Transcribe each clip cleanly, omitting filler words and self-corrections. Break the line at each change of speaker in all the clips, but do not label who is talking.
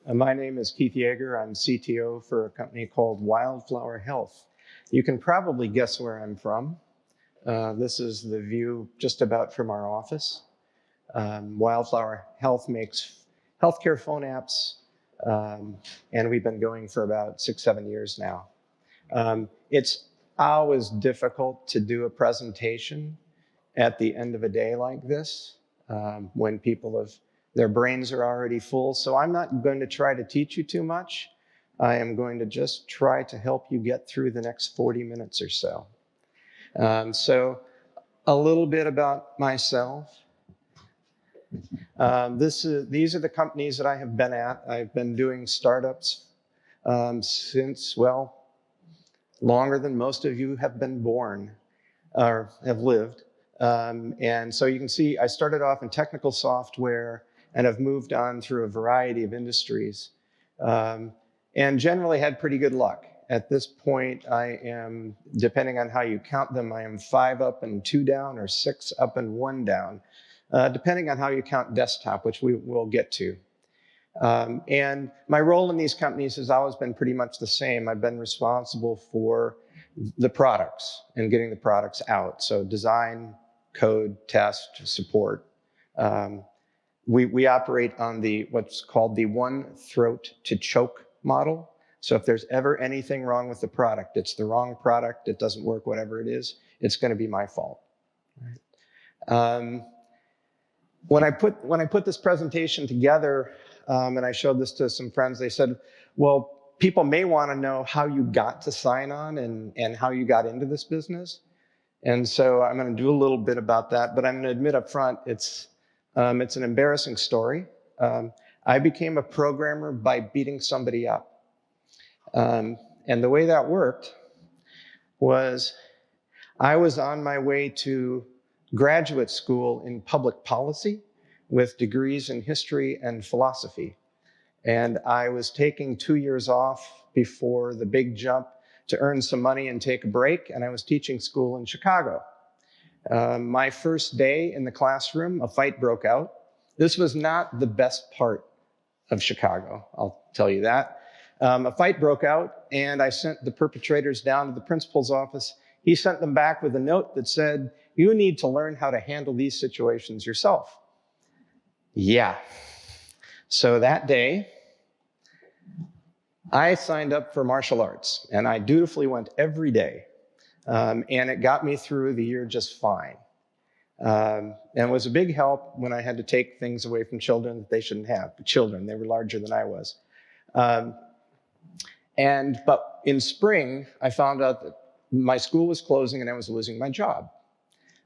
My name is Keith Jaeger. I'm CTO for a company called Wildflower Health. You can probably guess where I'm from. This is the view just about from our office. Wildflower Health makes healthcare phone apps, and we've been going for about 6-7 years now. It's always difficult to do a presentation at the end of a day like this, when their brains are already full. So I'm not going to try to teach you too much. I am going to just try to help you get through the next 40 minutes or so. So a little bit about myself. These are the companies that I have been at. I've been doing startups since, well, longer than most of you have been born or have lived. And so you can see I started off in technical software and have moved on through a variety of industries, and generally had pretty good luck. At this point, I am, depending on how you count them, I am 5 up and 2 down, or 6 up and 1 down, depending on how you count desktop, which we will get to. And my role in these companies has always been pretty much the same. I've been responsible for the products and getting the products out. So design, code, test, support. We operate on what's called the one throat to choke model. So if there's ever anything wrong with the product, it's the wrong product, it doesn't work, whatever it is, it's going to be my fault. Right? When I put this presentation together, and I showed this to some friends, they said, well, people may want to know how you got to sign on and how you got into this business. And so I'm going to do a little bit about that, but I'm going to admit up front, it's an embarrassing story. I became a programmer by beating somebody up. And the way that worked was I was on my way to graduate school in public policy with degrees in history and philosophy. And I was taking 2 years off before the big jump to earn some money and take a break, and I was teaching school in Chicago. My first day in the classroom, a fight broke out. This was not the best part of Chicago, I'll tell you that. A fight broke out, and I sent the perpetrators down to the principal's office. He sent them back with a note that said, "You need to learn how to handle these situations yourself." Yeah. So that day, I signed up for martial arts, and I dutifully went every day. And it got me through the year just fine. And it was a big help when I had to take things away from children that they shouldn't have. Children, they were larger than I was. But in spring, I found out that my school was closing and I was losing my job.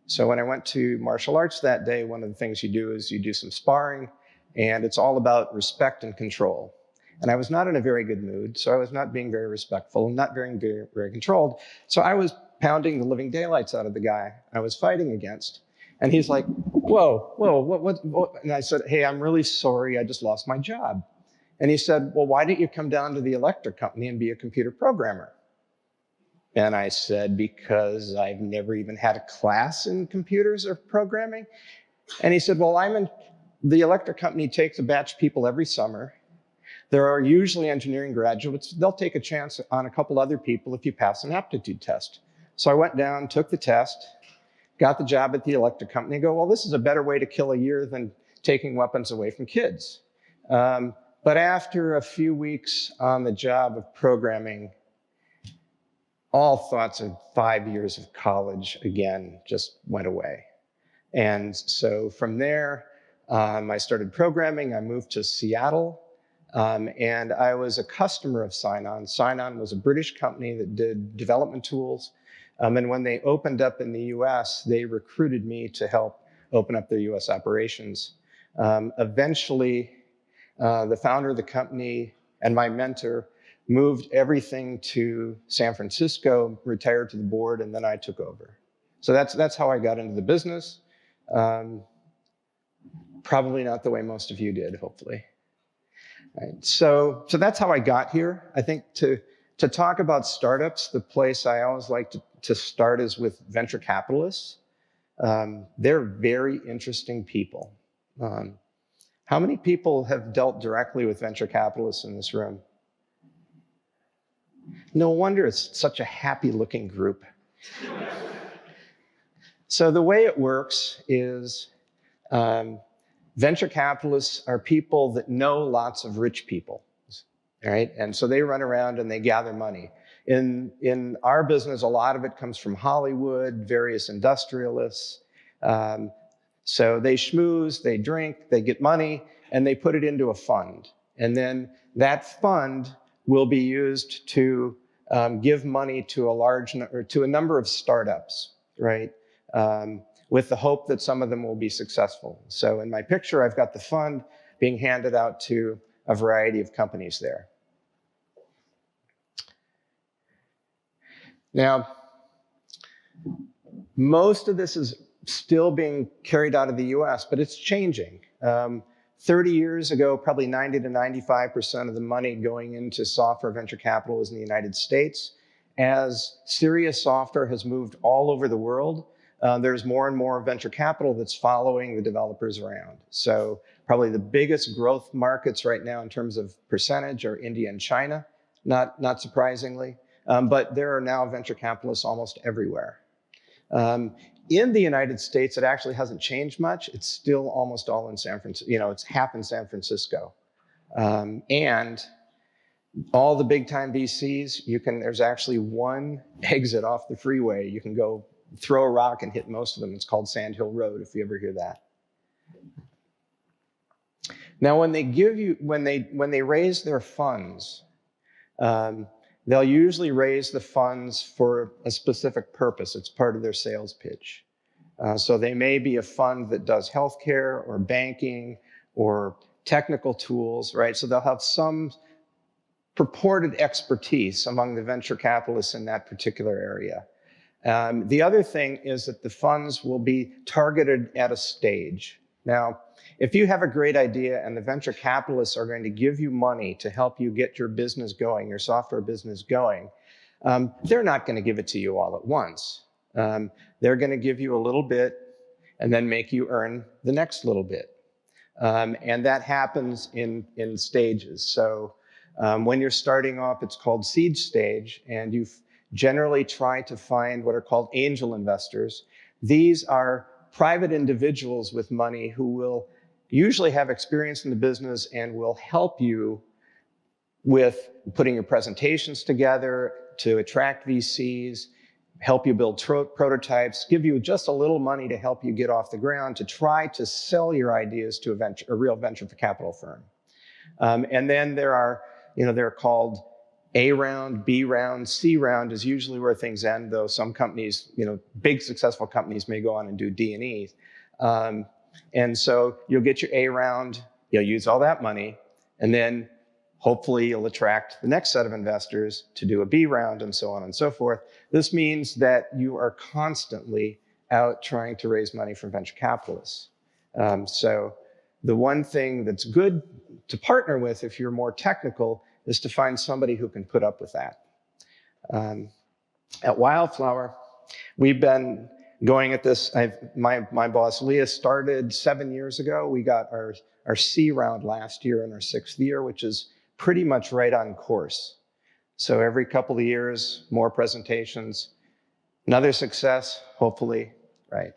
So when I went to martial arts that day, one of the things you do is you do some sparring, and it's all about respect and control. And I was not in a very good mood, so I was not being very respectful and not very controlled. So I was pounding the living daylights out of the guy I was fighting against. And he's like, whoa, what? And I said, hey, I'm really sorry, I just lost my job. And he said, well, why didn't you come down to the electric company and be a computer programmer? And I said, because I've never even had a class in computers or programming. And he said, well, the electric company takes a batch of people every summer. There are usually engineering graduates. They'll take a chance on a couple other people if you pass an aptitude test. So I went down, took the test, got the job at the electric company, and go, well, this is a better way to kill a year than taking weapons away from kids. But after a few weeks on the job of programming, all thoughts of 5 years of college, again, just went away. And so from there, I started programming. I moved to Seattle, and I was a customer of Sign-On. Sign-On was a British company that did development tools. And when they opened up in the US, they recruited me to help open up their US operations. Eventually, the founder of the company and my mentor moved everything to San Francisco, retired to the board, and then I took over. So that's how I got into the business. Probably not the way most of you did, hopefully. Right. So that's how I got here. I think to talk about startups, the place I always like to start is with venture capitalists. They're very interesting people. How many people have dealt directly with venture capitalists in this room? No wonder it's such a happy-looking group. So the way it works is venture capitalists are people that know lots of rich people, right? And so they run around and they gather money. In our business, a lot of it comes from Hollywood, various industrialists. So they schmooze, they drink, they get money, and they put it into a fund. And then that fund will be used to give money to a number of startups, right? With the hope that some of them will be successful. So in my picture, I've got the fund being handed out to a variety of companies there. Now, most of this is still being carried out of the US, but it's changing. 30 years ago, probably 90 to 95% of the money going into software venture capital was in the United States. As serious software has moved all over the world, there's more and more venture capital that's following the developers around. So probably the biggest growth markets right now in terms of percentage are India and China, not surprisingly. But there are now venture capitalists almost everywhere. In the United States, it actually hasn't changed much. It's still almost all in San Francisco. It's half in San Francisco. And all the big time VCs, there's actually one exit off the freeway. You can go throw a rock and hit most of them. It's called Sand Hill Road, if you ever hear that. Now, when they raise their funds, they'll usually raise the funds for a specific purpose. It's part of their sales pitch. So they may be a fund that does healthcare or banking or technical tools, right? So they'll have some purported expertise among the venture capitalists in that particular area. The other thing is that the funds will be targeted at a stage. Now, if you have a great idea and the venture capitalists are going to give you money to help you get your business going, your software business going, they're not going to give it to you all at once. They're going to give you a little bit and then make you earn the next little bit. And that happens in stages. So when you're starting off, it's called seed stage, and you generally try to find what are called angel investors. These are private individuals with money who will usually have experience in the business and will help you with putting your presentations together to attract VCs, help you build prototypes, give you just a little money to help you get off the ground, to try to sell your ideas to a real venture capital firm. And then they're called A round, B round, C round is usually where things end, though some companies, big successful companies may go on and do D and E. And so you'll get your A round, you'll use all that money, and then hopefully you'll attract the next set of investors to do a B round and so on and so forth. This means that you are constantly out trying to raise money from venture capitalists. So the one thing that's good to partner with if you're more technical is to find somebody who can put up with that. At Wildflower, we've been going at this. My boss, Leah, started 7 years ago. We got our C round last year in our 6th year, which is pretty much right on course. So every couple of years, more presentations, another success, hopefully, right?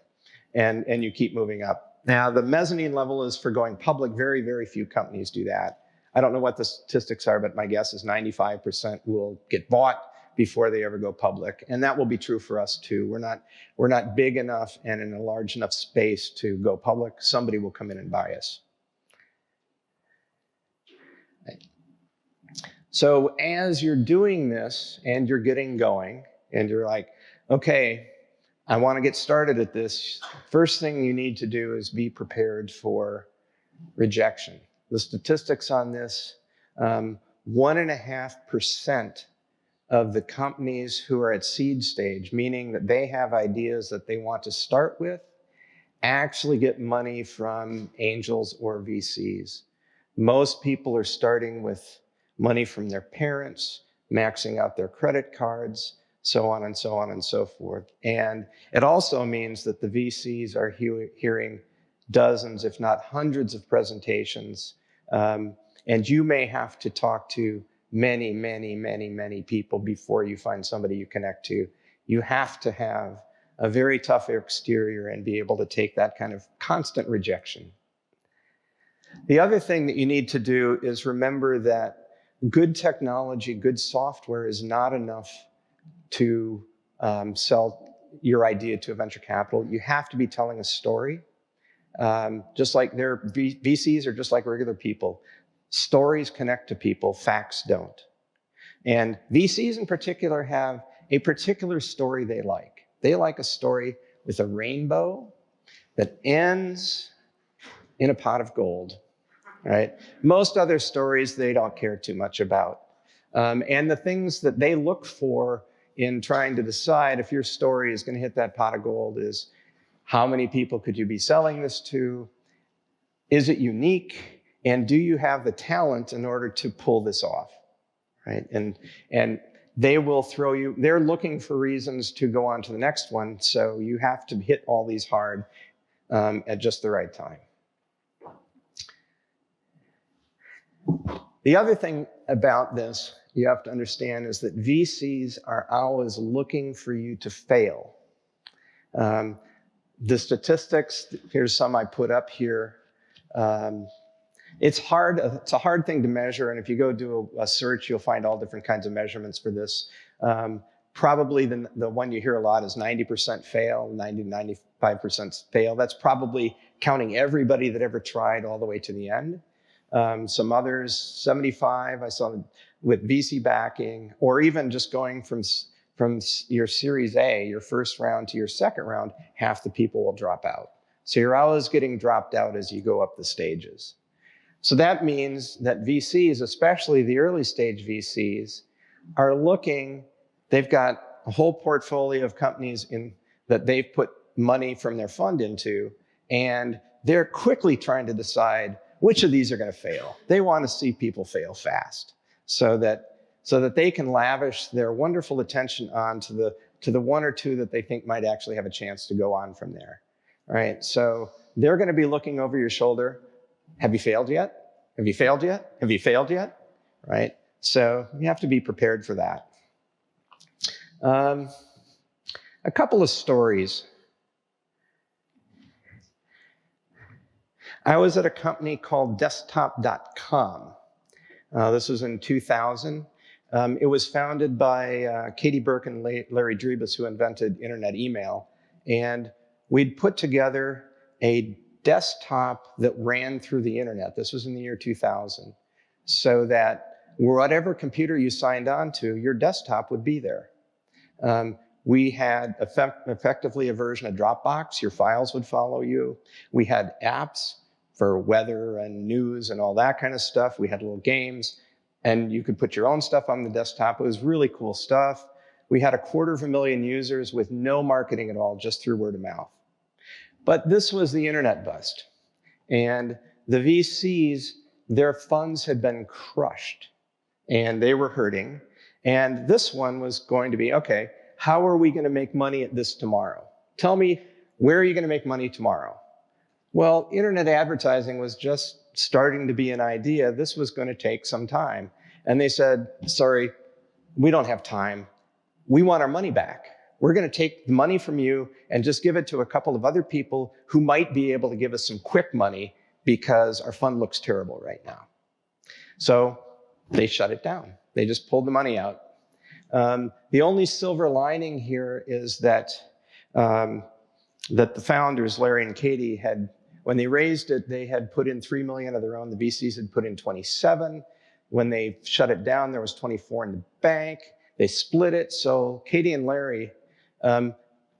And you keep moving up. Now, the mezzanine level is for going public. Very, very few companies do that. I don't know what the statistics are, but my guess is 95% will get bought before they ever go public. And that will be true for us too. We're not big enough and in a large enough space to go public. Somebody will come in and buy us. So as you're doing this and you're getting going and you're like, okay, I want to get started at this, first thing you need to do is be prepared for rejection. The statistics on this, 1.5% of the companies who are at seed stage, meaning that they have ideas that they want to start with, actually get money from angels or VCs. Most people are starting with money from their parents, maxing out their credit cards, so on and so on and so forth. And it also means that the VCs are hearing dozens, if not hundreds of presentations. And you may have to talk to many, many, many, many people before you find somebody you connect to. You have to have a very tough exterior and be able to take that kind of constant rejection. The other thing that you need to do is remember that good technology, good software is not enough to sell your idea to a venture capital. You have to be telling a story. Just like VCs are just like regular people. Stories connect to people, facts don't. And VCs in particular have a particular story they like. They like a story with a rainbow that ends in a pot of gold, right? Most other stories they don't care too much about. And the things that they look for in trying to decide if your story is going to hit that pot of gold is how many people could you be selling this to? Is it unique? And do you have the talent in order to pull this off, right? And they will throw you, they're looking for reasons to go on to the next one, so you have to hit all these hard at just the right time. The other thing about this you have to understand is that VCs are always looking for you to fail. The statistics, here's some I put up here. It's a hard thing to measure, and if you go do a search, you'll find all different kinds of measurements for this. Probably the one you hear a lot is 90% fail, 95% fail. That's probably counting everybody that ever tried all the way to the end. Some others, 75, I saw with VC backing, or even just going from your Series A, your first round, to your second round, half the people will drop out. So you're always getting dropped out as you go up the stages. So that means that VCs, especially the early stage VCs, are looking, they've got a whole portfolio of companies that they've put money from their fund into, and they're quickly trying to decide which of these are going to fail. They want to see people fail fast so that they can lavish their wonderful attention on to the one or two that they think might actually have a chance to go on from there. All right, so they're going to be looking over your shoulder. Have you failed yet? Have you failed yet? Have you failed yet? Right? So you have to be prepared for that. A couple of stories. I was at a company called desktop.com. This was in 2000. It was founded by Katie Burke and Larry Drebus, who invented internet email. And we'd put together a desktop that ran through the internet. This was in the year 2000. So that whatever computer you signed on to, your desktop would be there. We had effectively a version of Dropbox. Your files would follow you. We had apps for weather and news and all that kind of stuff. We had little games, and you could put your own stuff on the desktop. It was really cool stuff. We had 250,000 users with no marketing at all, just through word of mouth. But this was the internet bust. And the VCs, their funds had been crushed, and they were hurting. And this one was going to be, okay, how are we going to make money at this tomorrow? Tell me, where are you going to make money tomorrow? Well, internet advertising was just starting to be an idea. This was going to take some time. And they said, sorry, we don't have time. We want our money back. We're going to take the money from you and just give it to a couple of other people who might be able to give us some quick money because our fund looks terrible right now. So they shut it down. They just pulled the money out. The only silver lining here is that the founders, Larry and Katie, had, when they raised it, they had put in $3 million of their own. The VCs had put in 27. When they shut it down, there was 24 in the bank. They split it. So Katie and Larry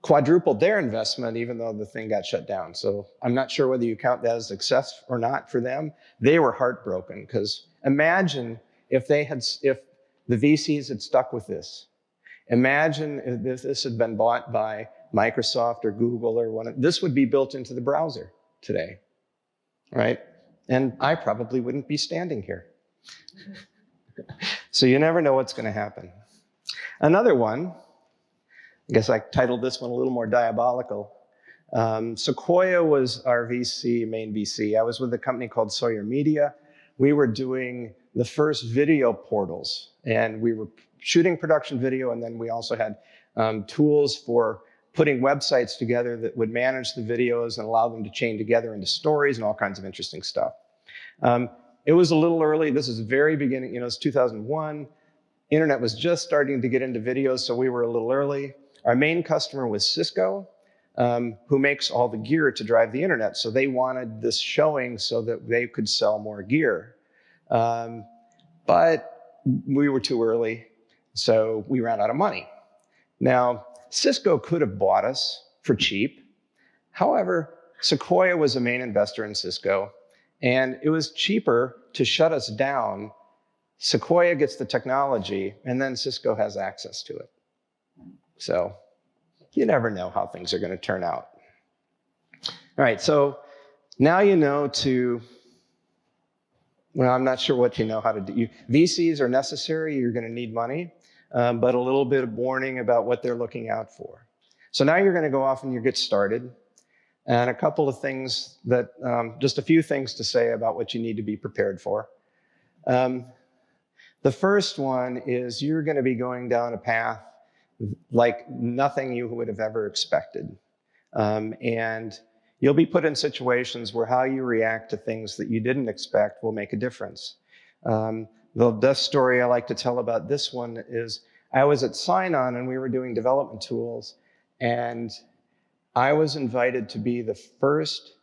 quadrupled their investment, even though the thing got shut down. So I'm not sure whether you count that as success or not for them. They were heartbroken, because imagine if the VCs had stuck with this. Imagine if this had been bought by Microsoft or Google or one. This would be built into the browser today, right? And I probably wouldn't be standing here. So you never know what's going to happen. Another one, I guess I titled this one a little more diabolical. Sequoia was our main VC. I was with a company called Sawyer Media. We were doing the first video portals, and we were shooting production video, and then we also had tools for putting websites together that would manage the videos and allow them to chain together into stories and all kinds of interesting stuff. It was a little early. This is the very beginning, it's 2001. Internet was just starting to get into videos, so we were a little early. Our main customer was Cisco, who makes all the gear to drive the internet. So they wanted this showing so that they could sell more gear. But we were too early, so we ran out of money. Now, Cisco could have bought us for cheap. However, Sequoia was a main investor in Cisco, and it was cheaper to shut us down. Sequoia gets the technology, and then Cisco has access to it. So you never know how things are going to turn out. All right, so now you know well, I'm not sure what you know how to do. VCs are necessary, you're going to need money, but a little bit of warning about what they're looking out for. So now you're going to go off and you get started. And a couple of things that, just a few things to say about what you need to be prepared for. The first one is you're going to be going down a path like nothing you would have ever expected. And you'll be put in situations where how you react to things that you didn't expect will make a difference. The best story I like to tell about this one is I was at Sign-On and we were doing development tools, and I was invited to be the first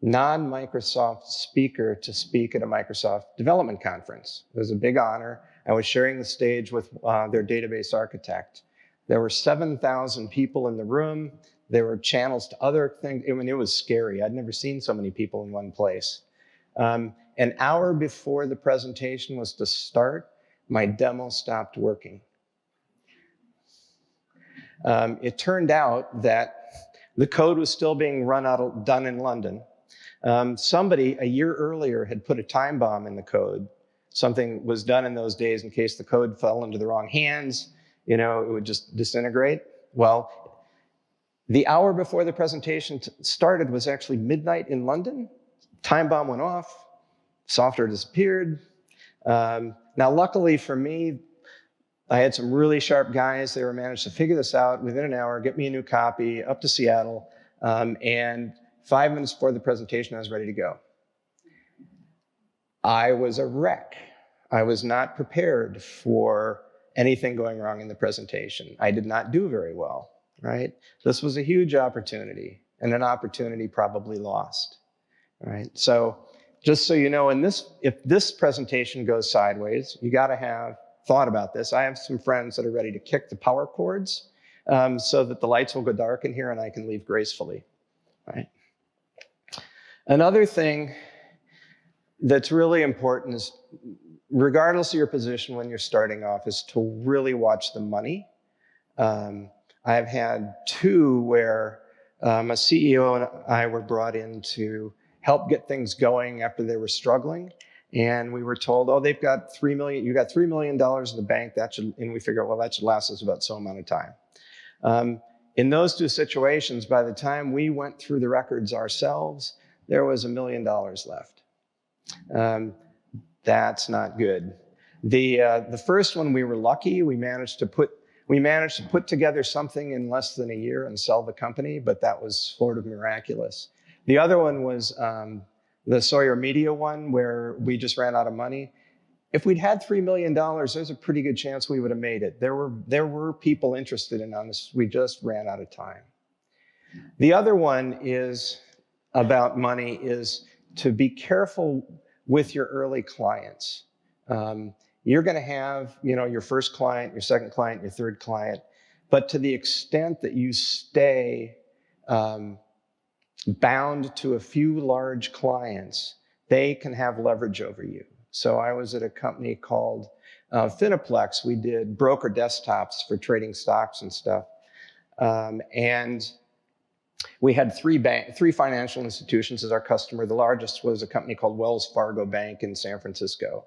non-Microsoft speaker to speak at a Microsoft development conference. It was a big honor. I was sharing the stage with their database architect. There were 7,000 people in the room. There were channels to other things. I mean, it was scary. I'd never seen so many people in one place. An hour before the presentation was to start, my demo stopped working. It turned out that the code was still being done in London. Somebody a year earlier had put a time bomb in the code. Something was done in those days in case the code fell into the wrong hands, it would just disintegrate. Well, the hour before the presentation started was actually midnight in London. Time bomb went off, software disappeared. Now, luckily for me, I had some really sharp guys. They managed to figure this out within an hour, get me a new copy up to Seattle, and 5 minutes before the presentation, I was ready to go. I was a wreck. I was not prepared for anything going wrong in the presentation. I did not do very well, right? This was a huge opportunity, and an opportunity probably lost, right? So just so you know, if this presentation goes sideways, you got to have thought about this. I have some friends that are ready to kick the power cords so that the lights will go dark in here and I can leave gracefully, right? Another thing that's really important is, regardless of your position when you're starting off, is to really watch the money. I've had two where a CEO and I were brought in to help get things going after they were struggling. And we were told, oh, they've got $3 million, you got $3 million in the bank, and we figured, well, that should last us about so amount of time. In those two situations, by the time we went through the records ourselves, there was $1 million left. That's not good. The first one, we were lucky. We managed to put together something in less than a year and sell the company, but that was sort of miraculous. The other one was the Sawyer Media one, where we just ran out of money. If we'd had $3 million, there's a pretty good chance we would have made it. There were people interested in us. We just ran out of time. The other one is about money, is to be careful with your early clients. You're going to have, your first client, your second client, your third client, but to the extent that you stay bound to a few large clients, they can have leverage over you. So I was at a company called Finaplex. We did broker desktops for trading stocks and stuff. And we had three financial institutions as our customer. The largest was a company called Wells Fargo Bank in San Francisco.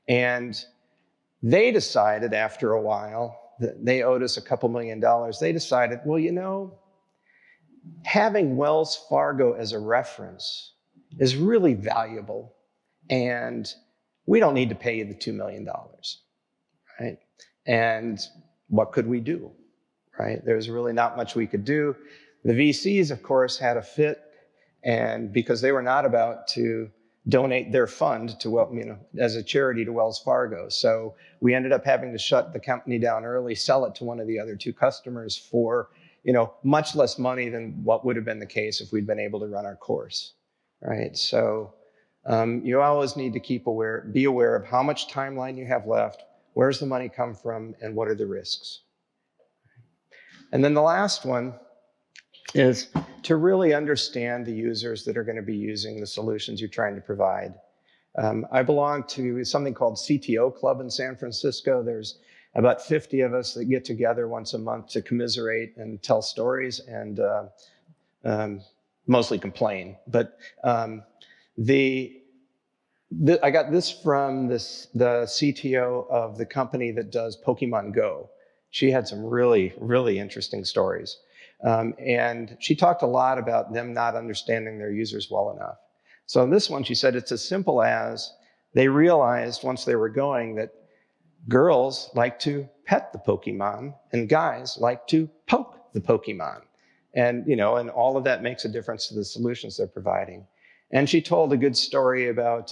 And they decided after a while that they owed us a couple $1 million. They decided, well, having Wells Fargo as a reference is really valuable, and we don't need to pay you the $2 million, right? And what could we do, right? There's really not much we could do. The VCs, of course, had a fit, and because they were not about to donate their fund to, as a charity to Wells Fargo. So we ended up having to shut the company down early, sell it to one of the other two customers for, much less money than what would have been the case if we'd been able to run our course, right? So you always need to be aware of how much timeline you have left, where's the money come from, and what are the risks. And then the last one is to really understand the users that are going to be using the solutions you're trying to provide. I belong to something called CTO Club in San Francisco. There's about 50 of us that get together once a month to commiserate and tell stories and mostly complain. But I got this from the CTO of the company that does Pokemon Go. She had some really, really interesting stories. And she talked a lot about them not understanding their users well enough. So in this one, she said it's as simple as they realized once they were going that girls like to pet the Pokemon and guys like to poke the Pokemon. And, and all of that makes a difference to the solutions they're providing. And she told a good story about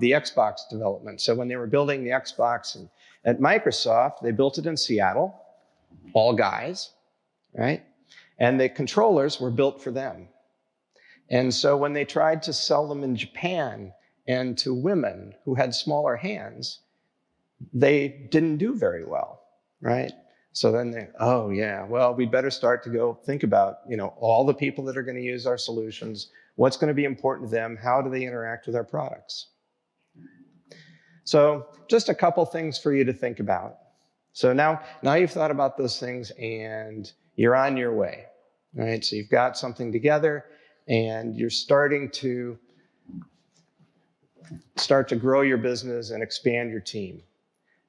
the Xbox development. So when they were building the Xbox at Microsoft, they built it in Seattle, all guys, right? And the controllers were built for them. And so when they tried to sell them in Japan and to women who had smaller hands, they didn't do very well, right? So then we'd better start to go think about, all the people that are going to use our solutions, what's going to be important to them, how do they interact with our products? So just a couple things for you to think about. So now you've thought about those things and you're on your way, right? So you've got something together and you're starting to grow your business and expand your team.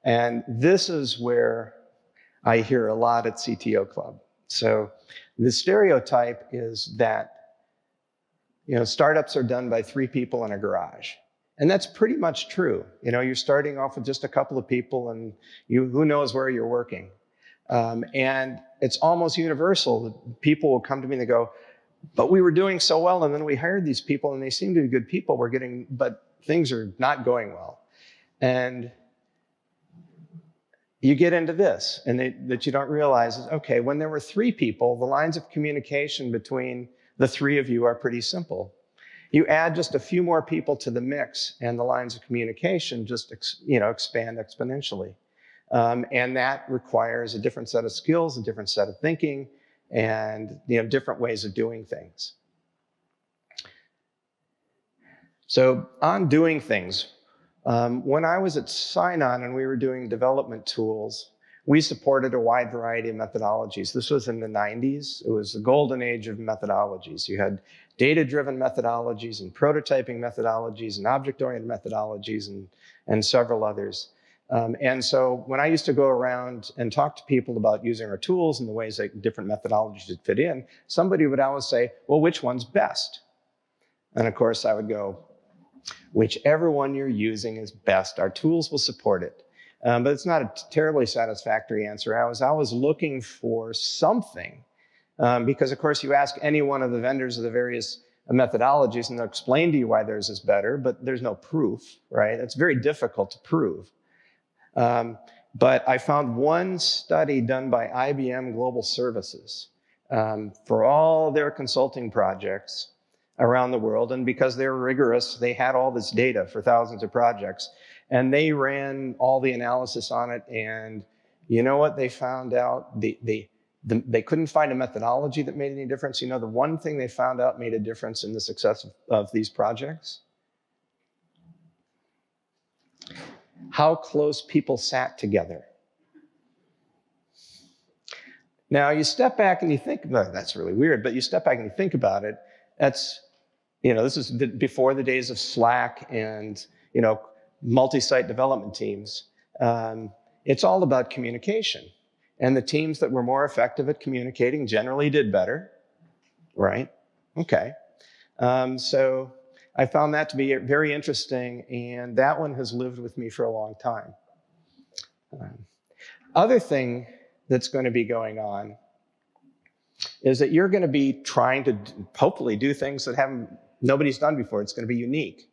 And this is where I hear a lot at CTO Club. So the stereotype is that, startups are done by 3 people in a garage. And that's pretty much true. You're starting off with just a couple of people and who knows where you're working. And it's almost universal. People will come to me and they go, but we were doing so well and then we hired these people and they seem to be good people, but things are not going well. And you get into this, and that you don't realize is, okay, when there were 3 people, the lines of communication between the 3 of you are pretty simple. You add just a few more people to the mix, and the lines of communication just expand exponentially. And that requires a different set of skills, a different set of thinking, and different ways of doing things. So on doing things, when I was at Sign-On and we were doing development tools, we supported a wide variety of methodologies. This was in the 90s. It was the golden age of methodologies. You had data-driven methodologies and prototyping methodologies and object-oriented methodologies and several others. And so when I used to go around and talk to people about using our tools and the ways that different methodologies would fit in, somebody would always say, well, which one's best? And of course I would go, whichever one you're using is best. Our tools will support it. But it's not a terribly satisfactory answer. I was always looking for something because, of course, you ask any one of the vendors of the various methodologies and they'll explain to you why theirs is better, but there's no proof, right? It's very difficult to prove. But I found one study done by IBM Global Services for all their consulting projects around the world. And because they were rigorous, they had all this data for thousands of projects. And they ran all the analysis on it. And you know what they found out? They couldn't find a methodology that made any difference. The one thing they found out made a difference in the success of these projects? How close people sat together. Now, you step back and you think, no, that's really weird, but you step back and you think about it. That's, this is before the days of Slack and, multi-site development teams. It's all about communication. And the teams that were more effective at communicating generally did better. right? Okay. So I found that to be very interesting, and that one has lived with me for a long time. Other thing that's going to be going on is that you're going to be trying to hopefully do things that nobody's done before. It's going to be unique.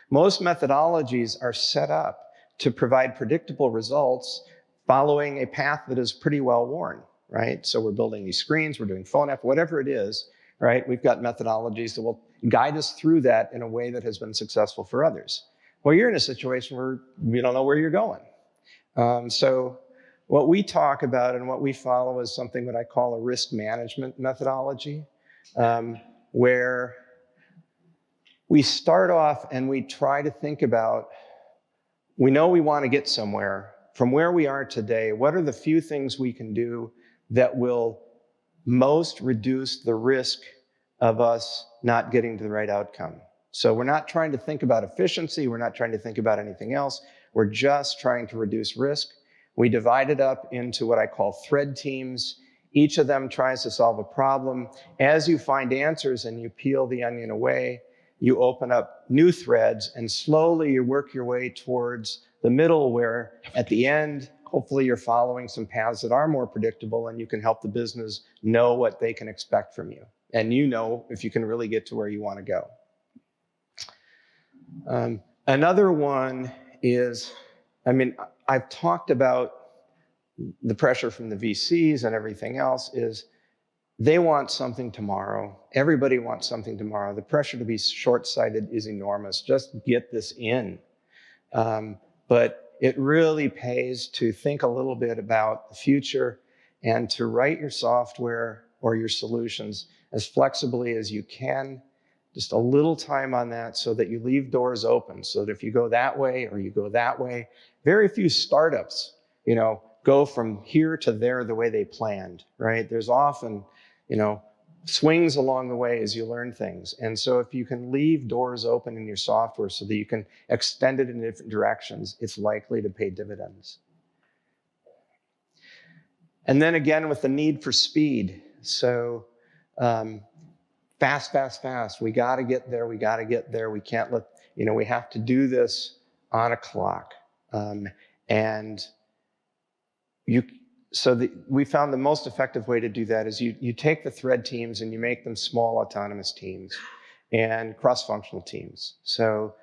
Most methodologies are set up to provide predictable results following a path that is pretty well worn, right? So we're building these screens, we're doing phone app, whatever it is, right? We've got methodologies that will guide us through that in a way that has been successful for others. Well, you're in a situation where you don't know where you're going. So what we talk about and what we follow is something that I call a risk management methodology, where we start off and we try to think about, we know we want to get somewhere. From where we are today, what are the few things we can do that will most reduce the risk of us not getting to the right outcome? So we're not trying to think about efficiency. We're not trying to think about anything else. We're just trying to reduce risk. We divide it up into what I call thread teams. Each of them tries to solve a problem. As you find answers and you peel the onion away, you open up new threads, and slowly you work your way towards the middle, where at the end, hopefully you're following some paths that are more predictable, and you can help the business know what they can expect from you. And you know if you can really get to where you want to go. Another one is, I've talked about the pressure from the VCs and everything else is they want something tomorrow. Everybody wants something tomorrow. The pressure to be short-sighted is enormous. Just get this in. But it really pays to think a little bit about the future and to write your software or your solutions as flexibly as you can. Just a little time on that so that you leave doors open, so that if you go that way or you go that way, very few startups, go from here to there the way they planned, right? There's often, swings along the way as you learn things. And so if you can leave doors open in your software so that you can extend it in different directions, it's likely to pay dividends. And then again, with the need for speed. So fast, fast, fast. We got to get there. We got to get there. We can't let, we have to do this on a clock. We found the most effective way to do that is you take the thread teams and you make them small autonomous teams and cross-functional teams. So,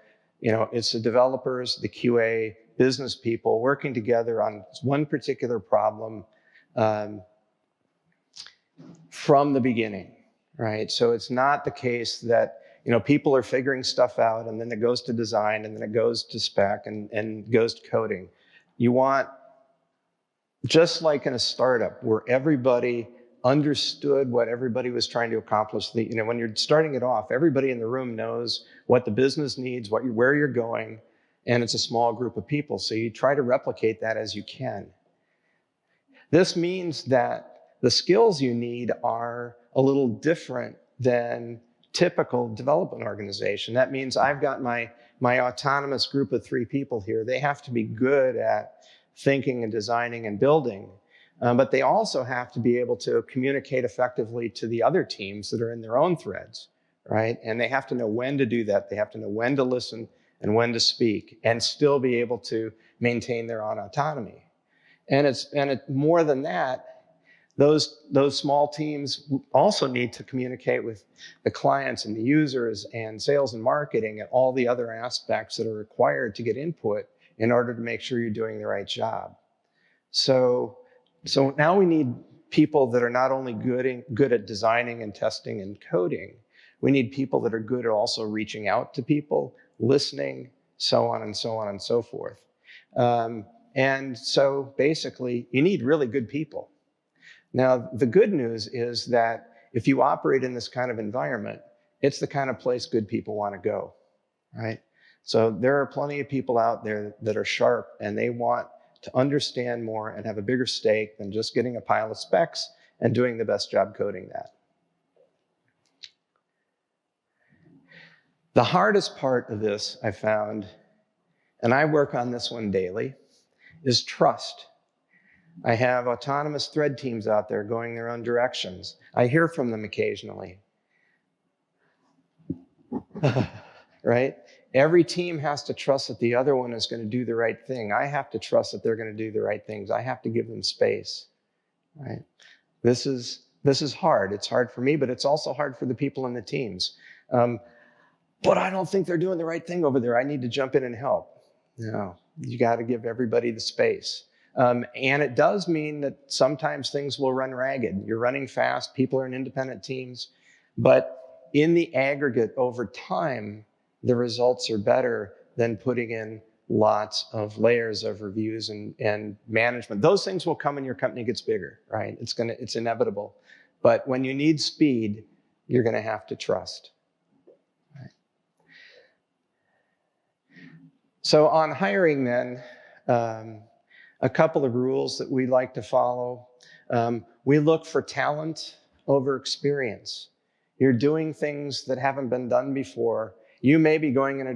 it's the developers, the QA, business people working together on one particular problem from the beginning, right? So it's not the case that, people are figuring stuff out and then it goes to design and then it goes to spec and goes to coding. You want, just like in a startup where everybody understood what everybody was trying to accomplish. When you're starting it off, everybody in the room knows what the business needs, where you're going, and it's a small group of people. So you try to replicate that as you can. This means that the skills you need are a little different than typical development organization. That means I've got my autonomous group of 3 people here. They have to be good at thinking and designing and building, but they also have to be able to communicate effectively to the other teams that are in their own threads, right? And they have to know when to do that. They have to know when to listen and when to speak and still be able to maintain their own autonomy. And it's more than that. Those small teams also need to communicate with the clients and the users and sales and marketing and all the other aspects that are required to get input in order to make sure you're doing the right job. So now we need people that are not only good at designing and testing and coding, we need people that are good at also reaching out to people, listening, so on and so on and so forth. And so basically, you need really good people. Now, the good news is that if you operate in this kind of environment, it's the kind of place good people want to go, right? So there are plenty of people out there that are sharp and they want to understand more and have a bigger stake than just getting a pile of specs and doing the best job coding that. The hardest part of this, I found, and I work on this one daily, is trust. I have autonomous thread teams out there going their own directions. I hear from them occasionally. right? Every team has to trust that the other one is going to do the right thing. I have to trust that they're going to do the right things. I have to give them space, right? This is hard. It's hard for me, but it's also hard for the people in the teams. But I don't think they're doing the right thing over there. I need to jump in and help. No, you got to give everybody the space. And it does mean that sometimes things will run ragged. You're running fast, people are in independent teams, but in the aggregate over time, the results are better than putting in lots of layers of reviews and management. Those things will come when your company gets bigger, right? It's inevitable. But when you need speed, you're going to have to trust. Right? So on hiring then, a couple of rules that we like to follow. We look for talent over experience. You're doing things that haven't been done before. You may be going in a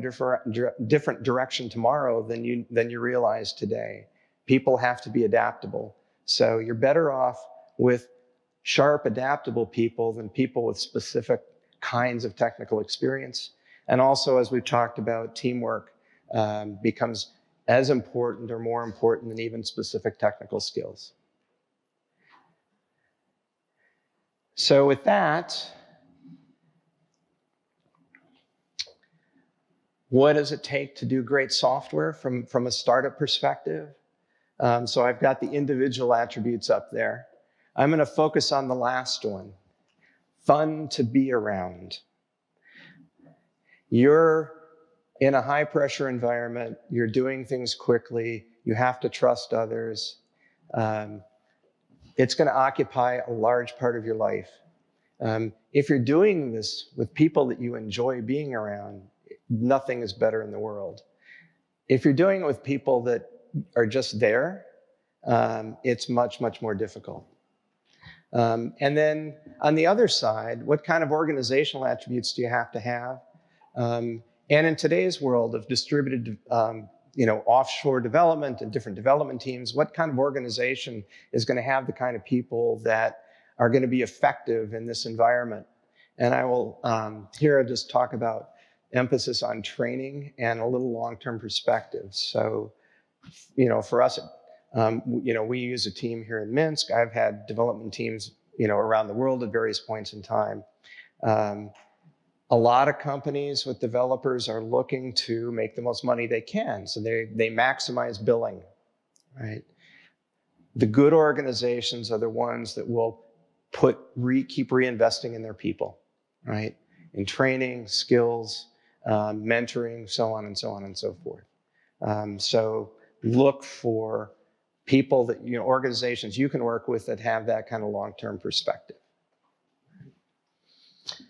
different direction tomorrow than you realize today. People have to be adaptable. So you're better off with sharp, adaptable people than people with specific kinds of technical experience. And also, as we've talked about, teamwork becomes as important or more important than even specific technical skills. So with that, what does it take to do great software from a startup perspective? So I've got the individual attributes up there. I'm going to focus on the last one, fun to be around. You're in a high pressure environment, you're doing things quickly, you have to trust others. It's going to occupy a large part of your life. If you're doing this with people that you enjoy being around, nothing is better in the world. If you're doing it with people that are just there, it's much, much more difficult. And then on the other side, what kind of organizational attributes do you have to have? And in today's world of distributed, offshore development and different development teams, what kind of organization is going to have the kind of people that are going to be effective in this environment? And I will here just talk about emphasis on training and a little long-term perspective. So, for us, we use a team here in Minsk. I've had development teams, around the world at various points in time. A lot of companies with developers are looking to make the most money they can. So they maximize billing, right? The good organizations are the ones that will keep reinvesting in their people, right? In training, skills, mentoring, so on and so on and so forth. So look for people that, organizations you can work with that have that kind of long-term perspective.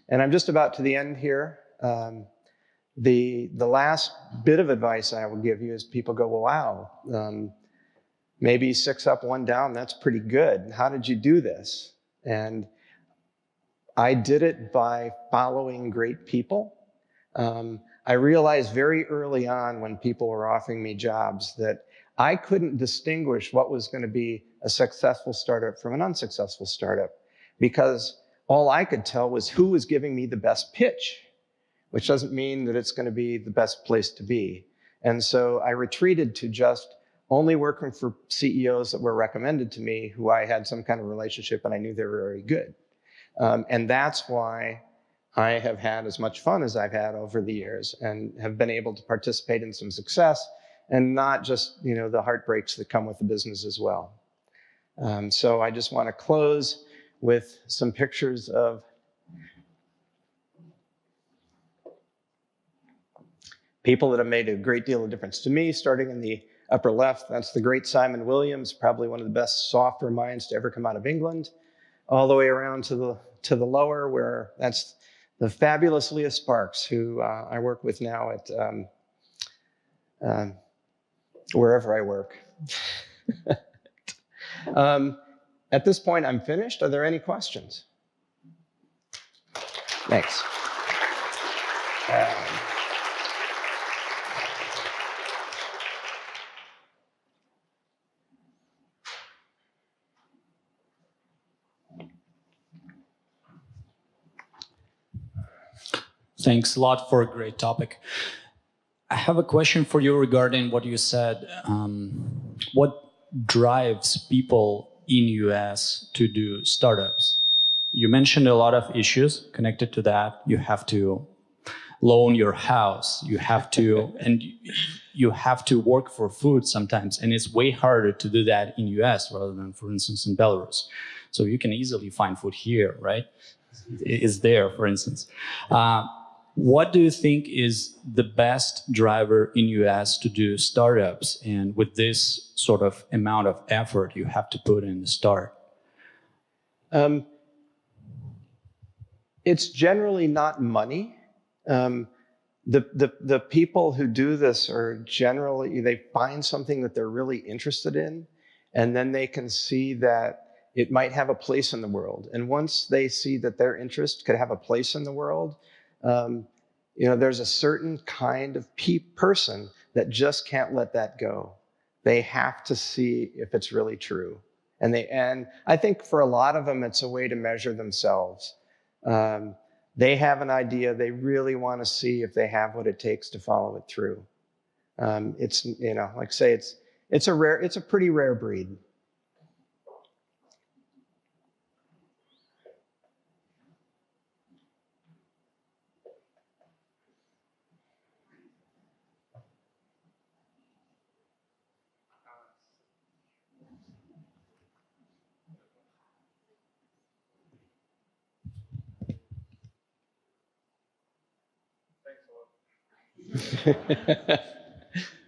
And I'm just about to the end here. The last bit of advice I will give you is people go, well, wow, maybe 6 up, 1 down, that's pretty good. How did you do this? And I did it by following great people. I realized very early on when people were offering me jobs that I couldn't distinguish what was going to be a successful startup from an unsuccessful startup, because all I could tell was who was giving me the best pitch, which doesn't mean that it's going to be the best place to be. And so I retreated to just only working for CEOs that were recommended to me, who I had some kind of relationship and I knew they were very good. And that's why I have had as much fun as I've had over the years and have been able to participate in some success and not just, the heartbreaks that come with the business as well. So I just want to close with some pictures of people that have made a great deal of difference to me. Starting in the upper left, that's the great Simon Williams, probably one of the best software minds to ever come out of England, all the way around to the lower, where that's the fabulous Leah Sparks, who I work with now at wherever I work. At this point, I'm finished. Are there any questions? Thanks.
Thanks a lot for a great topic. I have a question for you regarding what you said. What drives people in US to do startups? You mentioned a lot of issues connected to that. You have to loan your house. You have to, and you have to work for food sometimes. And it's way harder to do that in US rather than, for instance, in Belarus. So you can easily find food here, right? It's there, for instance. What do you think is the best driver in US to do startups, and with this sort of amount of effort you have to put in the start?
It's generally not money. The people who do this are generally, they find something that they're really interested in, and then they can see that it might have a place in the world. And once they see that their interest could have a place in the world, there's a certain kind of person that just can't let that go. They have to see if it's really true. And I think for a lot of them, it's a way to measure themselves. They have an idea. They really want to see if they have what it takes to follow it through. It's, like I say, it's a pretty rare breed.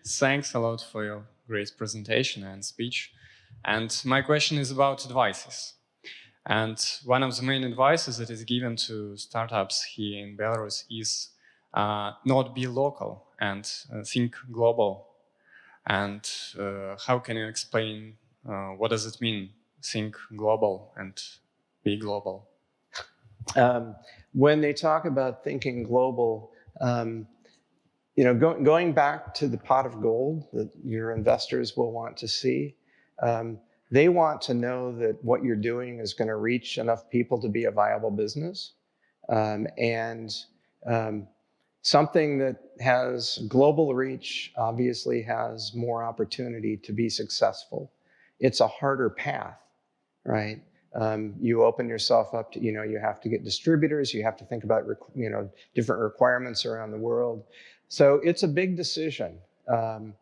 Thanks a lot for your great presentation and speech. And my question is about advices. And one of the main advices that is given to startups here in Belarus is not be local and think global. And how can you explain what does it mean, think global and be global?
When they talk about thinking global, going back to the pot of gold that your investors will want to see, they want to know that what you're doing is going to reach enough people to be a viable business. Something that has global reach obviously has more opportunity to be successful. It's a harder path, right? You open yourself up to, you have to get distributors, you have to think about, different requirements around the world. So it's a big decision. At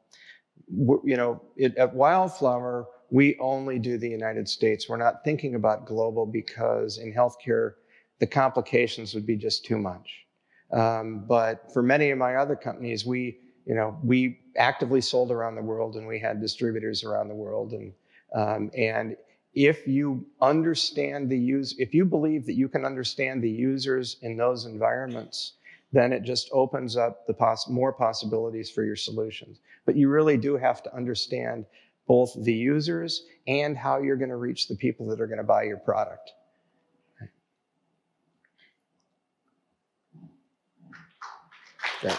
Wildflower, we only do the United States. We're not thinking about global because in healthcare, the complications would be just too much. But for many of my other companies, we actively sold around the world, and we had distributors around the world. And if you understand if you believe that you can understand the users in those environments, then it just opens up more possibilities for your solutions. But you really do have to understand both the users and how you're going to reach the people that are going to buy your product. Okay.